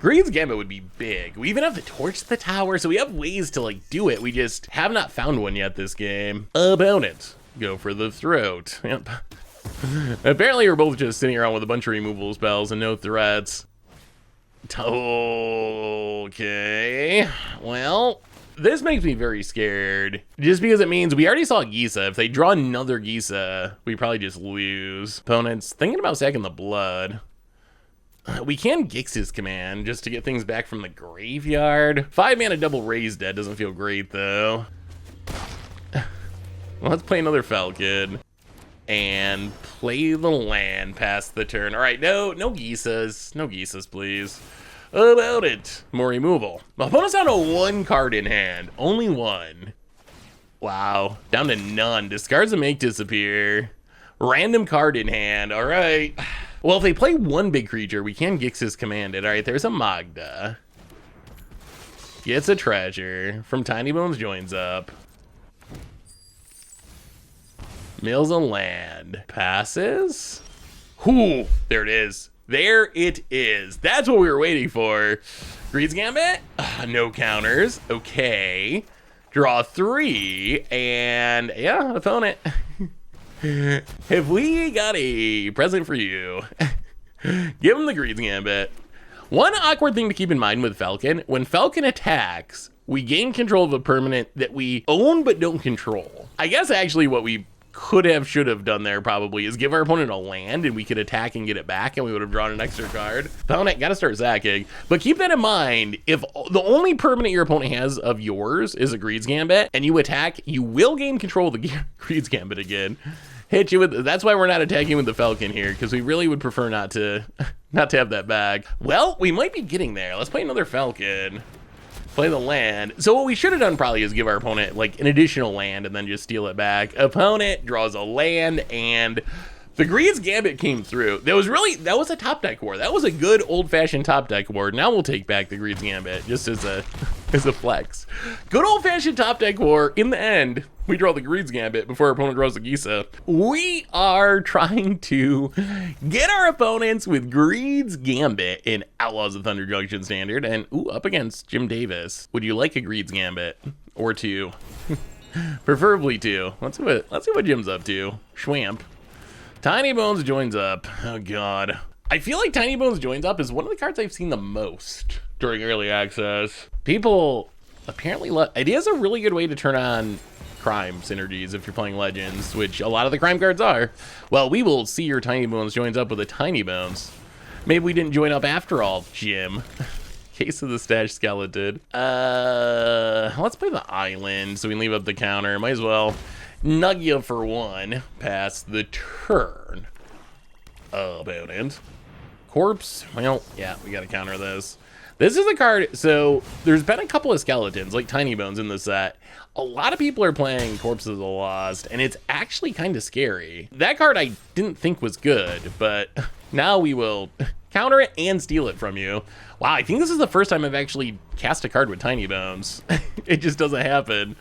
Greed's Gambit would be big. We even have the torch to the tower, so we have ways to like do it. We just have not found one yet this game. About it. Go for the throat. Yep. Apparently we're both just sitting around with a bunch of removal spells and no threats. Okay. Well, this makes me very scared, just because it means we already saw Giza. If they draw another Giza, we probably just lose. Opponent's thinking about sacking the blood. We can Gix's Command just to get things back from the graveyard. 5 mana double raise dead doesn't feel great though. Well, let's play another Falcon and play the land past the turn. All right, no Gisas, no Gisas, please. About it. More removal. My opponent's down to 1 card in hand. Only 1. Wow. Down to none. Discards a make disappear. Random card in hand. All right. Well, if they play 1 big creature, we can Gix's Command it. All right, there's a Magda. Gets a treasure. From Tiny Bones joins up. Mills a land. Passes. Ooh, there it is. There it is. That's what we were waiting for. Greed's Gambit. No counters. Okay. Draw 3. And yeah, opponent. If we got a present for you, give him the Greed's Gambit. One awkward thing to keep in mind with Falcon, when Falcon attacks, we gain control of a permanent that we own but don't control. I guess actually what we should have done there probably is give our opponent a land and we could attack and get it back and we would have drawn an extra card. Opponent, gotta start zacking. But keep that in mind, if the only permanent your opponent has of yours is a Greediest Gambit and you attack, you will gain control of the Greediest Gambit again. Hit you with, that's why we're not attacking with the Falcon here, because we really would prefer not to have that back. Well, we might be getting there. Let's play another Falcon. Play the land. So what we should have done probably is give our opponent like an additional land and then just steal it back. Opponent draws a land and the Greediest Gambit came through. That was a top deck war. That was a good old-fashioned top deck war. Now we'll take back the Greediest Gambit just as a flex. Good old-fashioned top deck war. In the end, we draw the Greediest Gambit before our opponent draws the Gisa. We are trying to get our opponents with Greediest Gambit in Outlaws of Thunder Junction Standard and up against Jim Davis. Would you like a Greediest Gambit or two? Preferably two. Let's see what Jim's up to. Schwamp. Tiny Bones joins up. Oh god. I feel like Tiny Bones joins up is one of the cards I've seen the most during early access. People apparently it is a really good way to turn on crime synergies if you're playing Legends, which a lot of the crime cards are. Well, we will see your Tiny Bones joins up with a Tiny Bones. Maybe we didn't join up after all, Jim. Case of the Stash Skeleton. Let's play the Island so we can leave up the counter. Might as well nug you for one. Pass the turn. Opponent. Corpse. Well, yeah, we gotta counter this. This is a card, so there's been a couple of skeletons, like Tiny Bones in the set. A lot of people are playing Corpses of the Lost, and it's actually kind of scary. That card I didn't think was good, but now we will counter it and steal it from you. Wow, I think this is the first time I've actually cast a card with Tiny Bones. It just doesn't happen.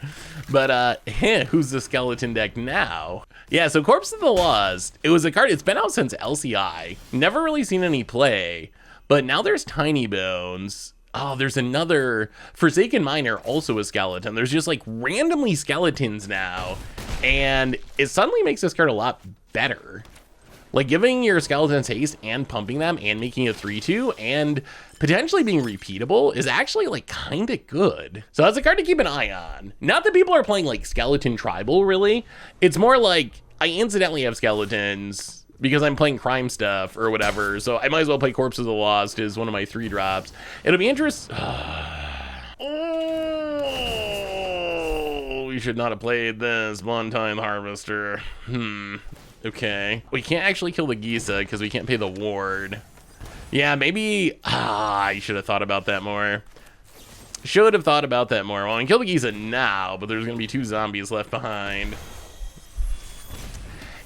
But, who's the skeleton deck now? Yeah, so Corpses of the Lost, it was a card, it's been out since LCI. Never really seen any play, but now there's Tiny Bones. Oh, there's another Forsaken Miner, also a skeleton. There's just like randomly skeletons now, and it suddenly makes this card a lot better. Like giving your skeletons haste and pumping them and making a 3/2 and potentially being repeatable is actually like kind of good. So that's a card to keep an eye on. Not that people are playing like Skeleton Tribal really. It's more like I incidentally have skeletons because I'm playing crime stuff or whatever. So I might as well play Corpses of the Lost as one of my 3 drops. It'll be interesting. Oh, we should not have played this one-time Harvester. Okay. We can't actually kill the Gisa because we can't pay the ward. Yeah, maybe... I should have thought about that more. Should have thought about that more. Well, I can kill the Gisa now, but there's going to be 2 zombies left behind.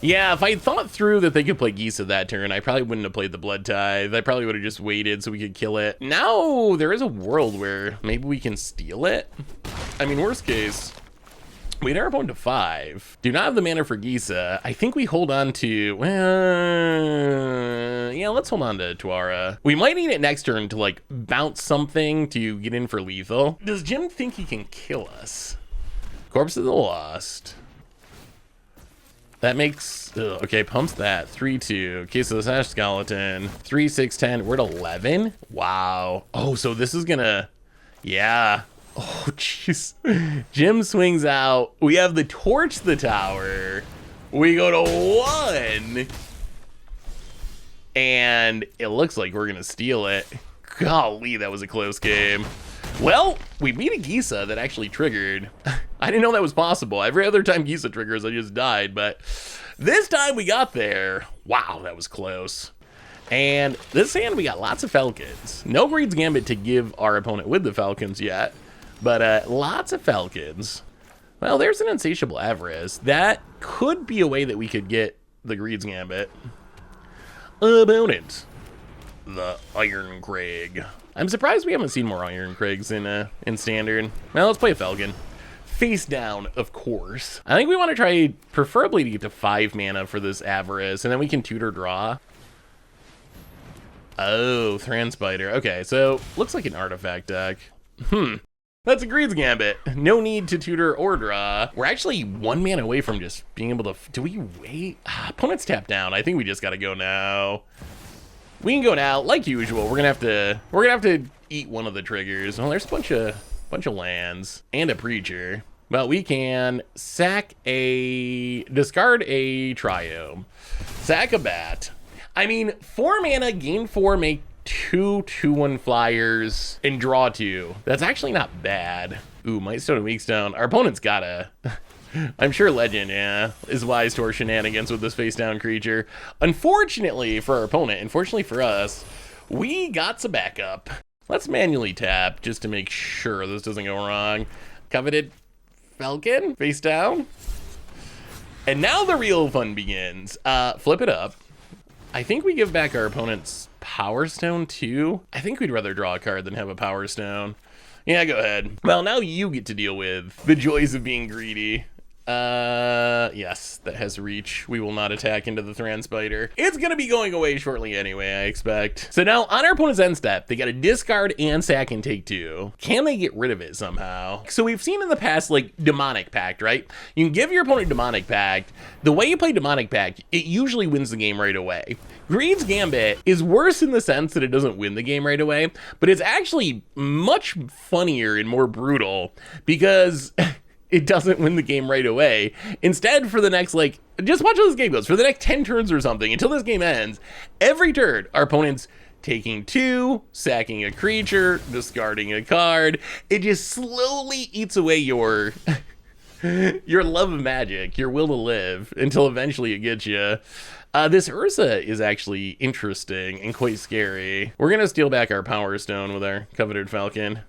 Yeah, if I thought through that they could play Gisa that turn, I probably wouldn't have played the Blood Tithe. I probably would have just waited so we could kill it. Now, there is a world where maybe we can steal it. I mean, worst case... we had our opponent to 5. Do not have the mana for Gisa. I think we hold on to, well, yeah, let's hold on to Tuara. We might need it next turn to like bounce something to get in for lethal. Does Jim think he can kill us? Corpse of the Lost. That makes, okay, pumps that. 3/2. Case of the Sash Skeleton. 3, 6, 10. We're at 11. Wow. Oh, so this is gonna, yeah. Oh, jeez. Jim swings out. We have the Torch the Tower. We go to 1. And it looks like we're going to steal it. Golly, that was a close game. Well, we beat a Gisa that actually triggered. I didn't know that was possible. Every other time Gisa triggers, I just died. But this time we got there. Wow, that was close. And this hand, we got lots of Falcons. No Greediest Gambit to give our opponent with the Falcons yet. But lots of Falcons. Well, there's an Insatiable Avarice. That could be a way that we could get the Greediest Gambit. Opponent. The Iron Craig. I'm surprised we haven't seen more Iron Craigs in Standard. Well, let's play a Falcon. Face down, of course. I think we want to try, preferably to get to 5 mana for this Avarice, and then we can tutor draw. Oh, Thranspiter. Okay, so looks like an artifact deck. That's a Greediest Gambit. No need to tutor or draw. We're actually 1 mana away from just being able to... do we wait? Opponent's tapped down. I think we just gotta go now. We can go now, like usual. We're gonna have to eat one of the triggers. Well, there's a bunch of bunch of lands, and a Preacher. Well, we can discard a Triome, sack a Bat. I mean, 4 mana, gain 4, make 2 2/1 flyers, and draw 2. That's actually not bad. Ooh, Mightstone and Weakstone. Our opponent's gotta... I'm sure Legend, yeah, is wise to our shenanigans with this face-down creature. Unfortunately for our opponent, and fortunately for us, we got some backup. Let's manually tap just to make sure this doesn't go wrong. Coveted Falcon, face down. And now the real fun begins. Flip it up. I think we give back our opponent's Power Stone too. I think we'd rather draw a card than have a Power Stone. Yeah, go ahead. Well, now you get to deal with the joys of being greedy. Yes, that has reach. We will not attack into the Thran Spider. It's gonna be going away shortly anyway, I expect. So now, on our opponent's end step, they gotta discard and sack and take 2. Can they get rid of it somehow? So we've seen in the past, like, Demonic Pact, right? You can give your opponent Demonic Pact. The way you play Demonic Pact, it usually wins the game right away. Greed's Gambit is worse in the sense that it doesn't win the game right away, but it's actually much funnier and more brutal because... it doesn't win the game right away. Instead, for the next, like, just watch how this game goes. For the next 10 turns or something, until this game ends, every turn, our opponent's taking 2, sacking a creature, discarding a card. It just slowly eats away your love of magic, your will to live, until eventually it gets you. This Urza is actually interesting and quite scary. We're going to steal back our Power Stone with our Coveted Falcon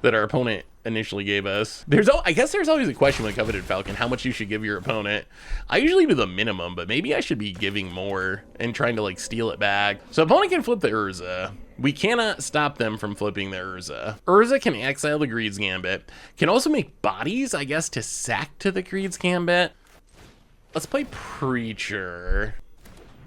that our opponent initially gave us. I guess there's always a question with Coveted Falcon, how much you should give your opponent. I usually do the minimum, but maybe I should be giving more and trying to like steal it back. So opponent can flip the Urza. We cannot stop them from flipping the Urza. Urza can exile the Greed's Gambit. Can also make bodies, I guess, to sack to the Greed's Gambit. Let's play Preacher.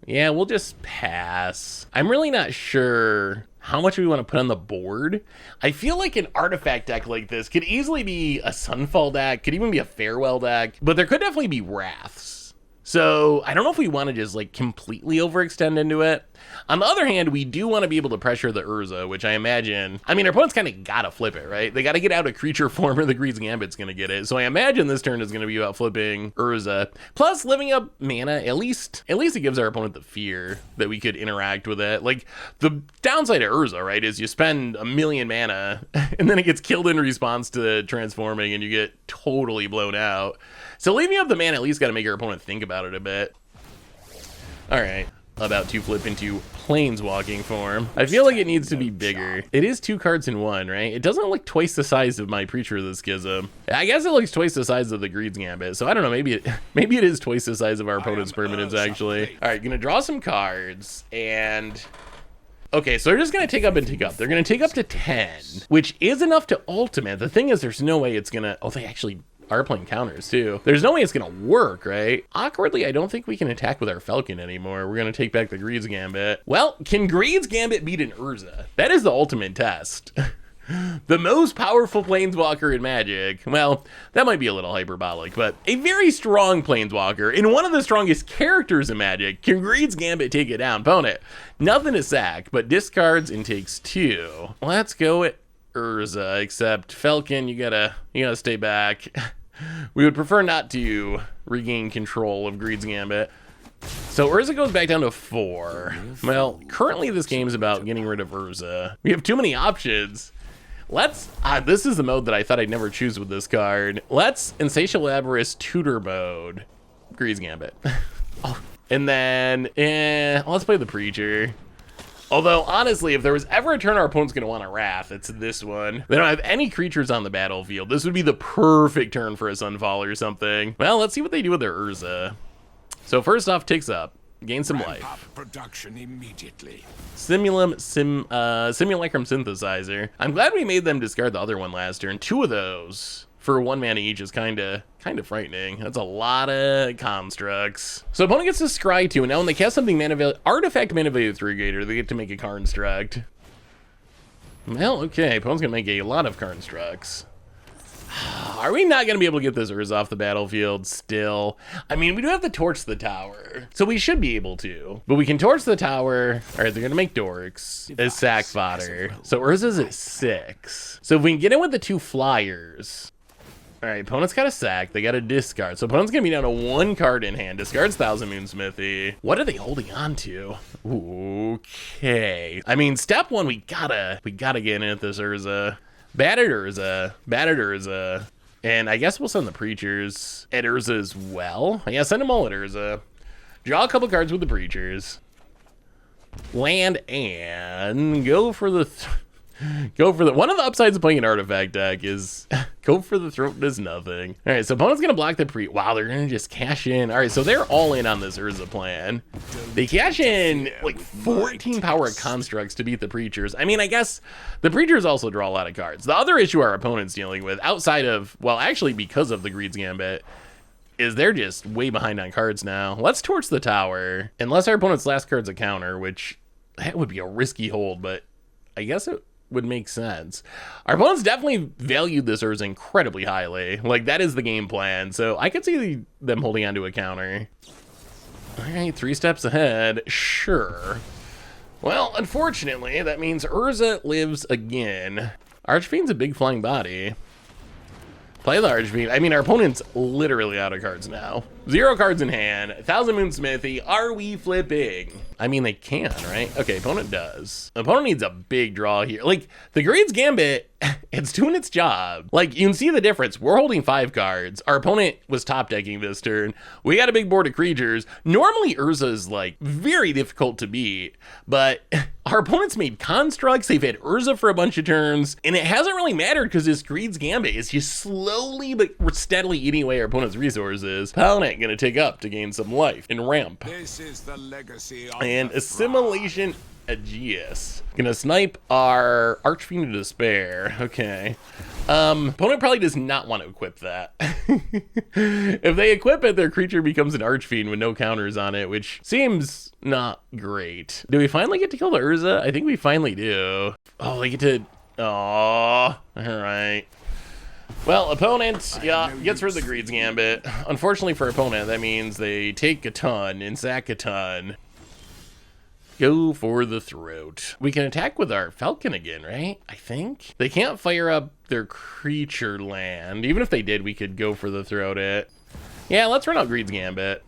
Yeah, we'll just pass. I'm really not sure how much we want to put on the board. I feel like an artifact deck like this could easily be a Sunfall deck, could even be a Farewell deck, but there could definitely be Wraths. So I don't know if we want to just like completely overextend into it. On the other hand, we do want to be able to pressure the Urza, which I imagine, our opponent's kind of got to flip it, right? They got to get out a creature form or the Greed's Gambit's going to get it. So I imagine this turn is going to be about flipping Urza. Plus living up mana, at least it gives our opponent the fear that we could interact with it. Like the downside of Urza, right, is you spend 1,000,000 mana and then it gets killed in response to transforming and you get totally blown out. So leaving up the mana at least got to make your opponent think about it a bit. All right. About to flip into Planeswalking form. I feel like it needs to be bigger. It is 2 cards in 1, right? It doesn't look twice the size of my Preacher of the Schism. I guess it looks twice the size of the Greed's Gambit. So I don't know, maybe it is twice the size of our opponent's permanents, actually. All right, gonna draw some cards and... Okay, so they're just gonna take up and take up. They're gonna take up to 10, which is enough to ultimate. The thing is, there's no way it's gonna... Oh, they actually are playing counters too. There's no way it's gonna work, right? Awkwardly, I don't think we can attack with our Falcon anymore. We're gonna take back the Greed's Gambit. Well, can Greed's Gambit beat an Urza? That is the ultimate test. The most powerful Planeswalker in Magic. Well, that might be a little hyperbolic, but a very strong Planeswalker and one of the strongest characters in Magic. Can Greed's Gambit take it down? Opponent, nothing to sack, but discards and takes 2. Let's go at Urza, except Falcon, you gotta stay back. We would prefer not to regain control of Greed's Gambit. So Urza goes back down to 4. Well, currently this game is about getting rid of Urza. We have too many options. Let's, this is the mode that I thought I'd never choose with this card. Let's Insatiable Avarice Tutor mode. Greed's Gambit. Oh. And then, let's play the Preacher. Although, honestly, if there was ever a turn our opponent's going to want a Wrath, it's this one. They don't have any creatures on the battlefield. This would be the perfect turn for a Sunfall or something. Well, let's see what they do with their Urza. So first off, ticks up. Gain some life. Production immediately. Simulacrum Synthesizer. I'm glad we made them discard the other one last turn. 2 of those for 1 mana each is kind of frightening. That's a lot of constructs. So opponent gets to scry 2, and now when they cast something artifact mana value 3 greater, they get to make a construct. Well, okay, opponent's gonna make a lot of constructs. Are we not going to be able to get this Urza off the battlefield still? I mean, we do have to torch the tower, so we should be able to. But we can torch the tower. All right, they're going to make dorks as sack fodder. So Urza's at 6. So if we can get in with the 2 flyers. All right, opponent's got a sack. They got a discard. So opponent's going to be down to 1 card in hand. Discards Thousand Moon Smithy. What are they holding on to? Okay. I mean, step 1, we gotta get in at this Urza. Battered Urza. And I guess we'll send the Preachers at Urza as well. Yeah, send them all at Urza. Draw a couple cards with the Preachers. Land and go for the... one of the upsides of playing an artifact deck is go for the throat does nothing. All right, so opponent's gonna block the wow, they're gonna just cash in. All right, so they're all in on this Urza plan. They cash in like 14 power constructs to beat the Preachers. I mean, I guess the Preachers also draw a lot of cards. The other issue our opponent's dealing with, outside of, well, actually because of the Greed's Gambit, is they're just way behind on cards now. Let's torch the tower. Unless our opponent's last card's a counter, which that would be a risky hold, but I guess it would make sense. Our opponents definitely valued this Urza incredibly highly. Like, that is the game plan. So I could see them holding on to a counter. All right, 3 steps ahead. Sure. Well, unfortunately, that means Urza lives again. Archfiend's a big flying body. Play the Archfiend. I mean, our opponent's literally out of cards now. 0 cards in hand. Thousand Moon Smithy. Are we flipping? I mean, they can, right? Okay, opponent does. Opponent needs a big draw here. Like, the Greed's Gambit, it's doing its job. Like, you can see the difference. We're holding 5 cards. Our opponent was top decking this turn. We got a big board of creatures. Normally, Urza's, like, very difficult to beat, but our opponents made constructs. They've had Urza for a bunch of turns, and it hasn't really mattered because this Greed's Gambit is just slowly but steadily eating away our opponent's resources. Opponent gonna take up to gain some life and ramp. This is the legacy of And Assimilation Aegeus. Gonna snipe our Archfiend of Despair. Okay. Opponent probably does not want to equip that. If they equip it, their creature becomes an Archfiend with no counters on it, which seems not great. Do we finally get to kill the Urza? I think we finally do. Oh, they get to... Aww. Alright. Well, opponent, yeah, gets rid of the Greed's Gambit. Unfortunately for opponent, that means they take a ton and sack a ton. Go for the throat. We can attack with our Falcon again, right? I think. They can't fire up their creature land. Even if they did, we could go for the throat it. Yeah, let's run out Greed's Gambit.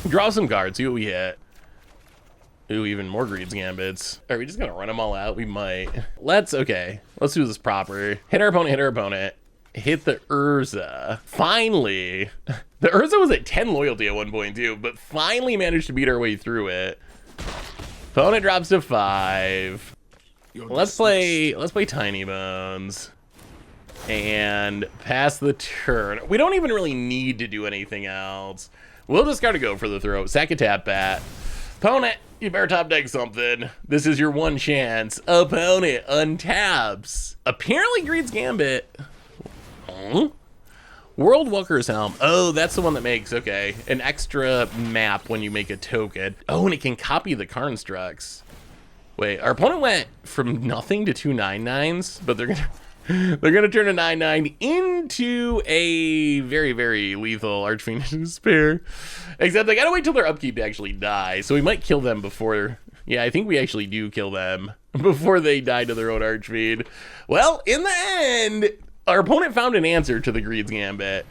Draw some cards, see what we hit. Ooh, even more Greed's Gambits. Are we just gonna run them all out? We might. Okay, let's do this proper. Hit our opponent. Hit the Urza. Finally. The Urza was at 10 loyalty at one point too, but finally managed to beat our way through it. Opponent drops to 5. Let's play Tiny Bones. And pass the turn. We don't even really need to do anything else. We'll just gotta go for the throat. Sack a tap bat. Opponent, you better top deck something. This is your one chance. Opponent untaps. Apparently Greed's Gambit. Huh? World Walker's Helm. Oh, that's the one that makes, okay, an extra map when you make a token. Oh, and it can copy the constructs. Wait, our opponent went from nothing to 2 9/9s, but they're gonna turn a 9/9 into a very, very lethal Archfiend of Despair. Except they gotta wait till their upkeep to actually die, so we might kill them before. Yeah, I think we actually do kill them before they die to their own Archfiend. Well, in the end, our opponent found an answer to the Greed's Gambit.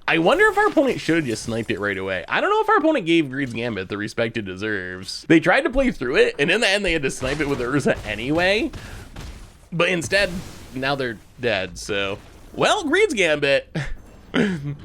I wonder if our opponent should have just sniped it right away. I don't know if our opponent gave Greed's Gambit the respect it deserves. They tried to play through it, and in the end, they had to snipe it with Urza anyway. But instead, now they're dead, so... Well, Greed's Gambit.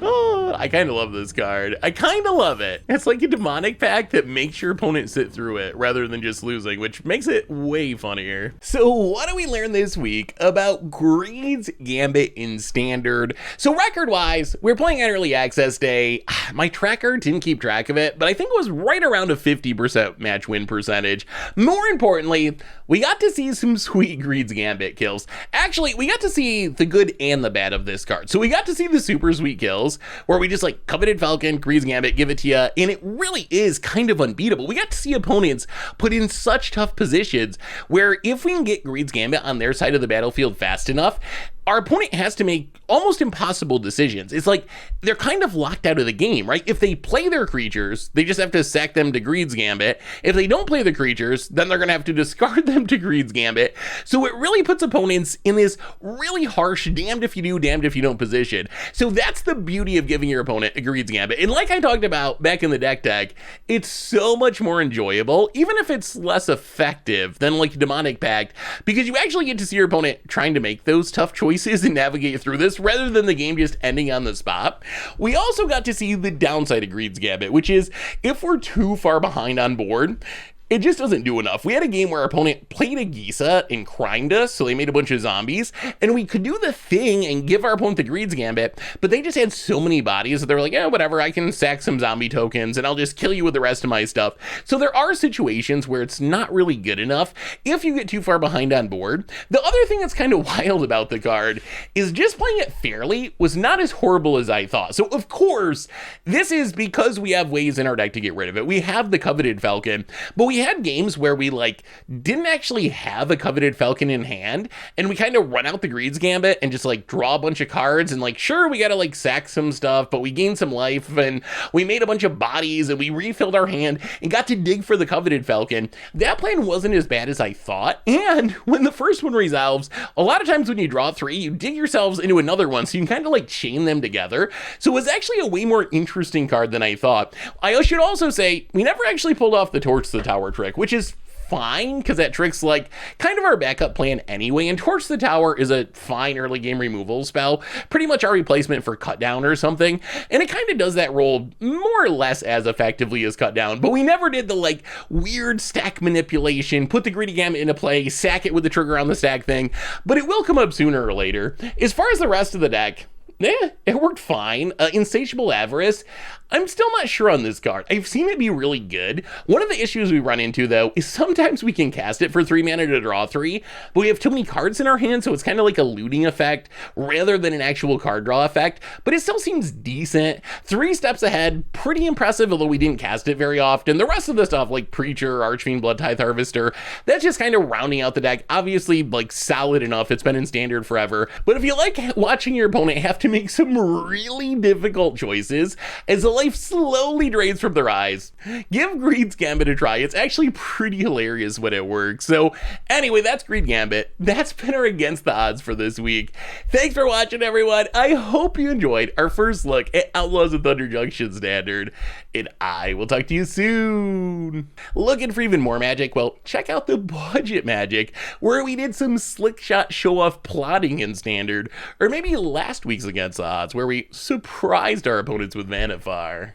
Oh, I kind of love this card. I kind of love it. It's like a demonic pact that makes your opponent sit through it rather than just losing, which makes it way funnier. So what do we learn this week about Greed's Gambit in Standard? So record-wise, we're playing on Early Access Day. My tracker didn't keep track of it, but I think it was right around a 50% match win percentage. More importantly, we got to see some sweet Greed's Gambit kills. Actually, we got to see the good and the bad of this card. So we got to see the super sweet kills where we just like Coveted Falcon, Greed's Gambit, give it to you, and it really is kind of unbeatable. We got to see opponents put in such tough positions where if we can get Greed's Gambit on their side of the battlefield fast enough, our opponent has to make almost impossible decisions. It's like they're kind of locked out of the game, right? If they play their creatures, they just have to sack them to Greed's Gambit. If they don't play the creatures, then they're going to have to discard them to Greed's Gambit. So it really puts opponents in this really harsh damned if you do, damned if you don't position. So that's the beauty of giving your opponent a Greed's Gambit. And like I talked about back in the deck tech, it's so much more enjoyable, even if it's less effective than like Demonic Pact, because you actually get to see your opponent trying to make those tough choices and navigate through this rather than the game just ending on the spot. We also got to see the downside of Greed's Gambit, which is if we're too far behind on board, it just doesn't do enough. We had a game where our opponent played a Gisa and crimed us, so they made a bunch of zombies, and we could do the thing and give our opponent the Greed's Gambit, but they just had so many bodies that they were like, yeah, whatever, I can sack some zombie tokens and I'll just kill you with the rest of my stuff. So there are situations where it's not really good enough if you get too far behind on board. The other thing that's kind of wild about the card is just playing it fairly was not as horrible as I thought. So of course, this is because we have ways in our deck to get rid of it. We have the Coveted Falcon, but we had games where we like didn't actually have a Coveted Falcon in hand, and we kind of run out the Greed's Gambit and just like draw a bunch of cards, and like sure we gotta like sack some stuff, but we gained some life and we made a bunch of bodies and we refilled our hand and got to dig for the Coveted Falcon. That plan wasn't as bad as I thought, and when the first one resolves, a lot of times when you draw 3, you dig yourselves into another one, so you can kind of like chain them together. So it was actually a way more interesting card than I thought. I should also say we never actually pulled off the Torch to the Tower trick, which is fine because that trick's like kind of our backup plan anyway, and Torch the Tower is a fine early game removal spell, pretty much our replacement for Cut Down or something, and it kind of does that role more or less as effectively as Cut Down, but we never did the like weird stack manipulation, put the Greedy Gambit into play, sack it with the trigger on the stack thing, but it will come up sooner or later. As far as the rest of the deck, it worked fine. Insatiable Avarice, I'm still not sure on this card. I've seen it be really good. One of the issues we run into, though, is sometimes we can cast it for 3 mana to draw 3, but we have too many cards in our hand, so it's kind of like a looting effect rather than an actual card draw effect, but it still seems decent. 3 steps ahead, pretty impressive, although we didn't cast it very often. The rest of the stuff, like Preacher, Archfiend, Blood Tithe Harvester, that's just kind of rounding out the deck. Obviously, like, solid enough. It's been in Standard forever. But if you like watching your opponent have to make some really difficult choices as the life slowly drains from their eyes, give Greed's Gambit a try. It's actually pretty hilarious when it works. So anyway, that's Greed Gambit. That's been our Against the Odds for this week. Thanks for watching, everyone. I hope you enjoyed our first look at Outlaws of Thunder Junction Standard, and I will talk to you soon. Looking for even more magic? Well, check out the Budget Magic, where we did some slick shot show-off plotting in Standard, or maybe last week's Against the Odds, where we surprised our opponents with Mana Fire.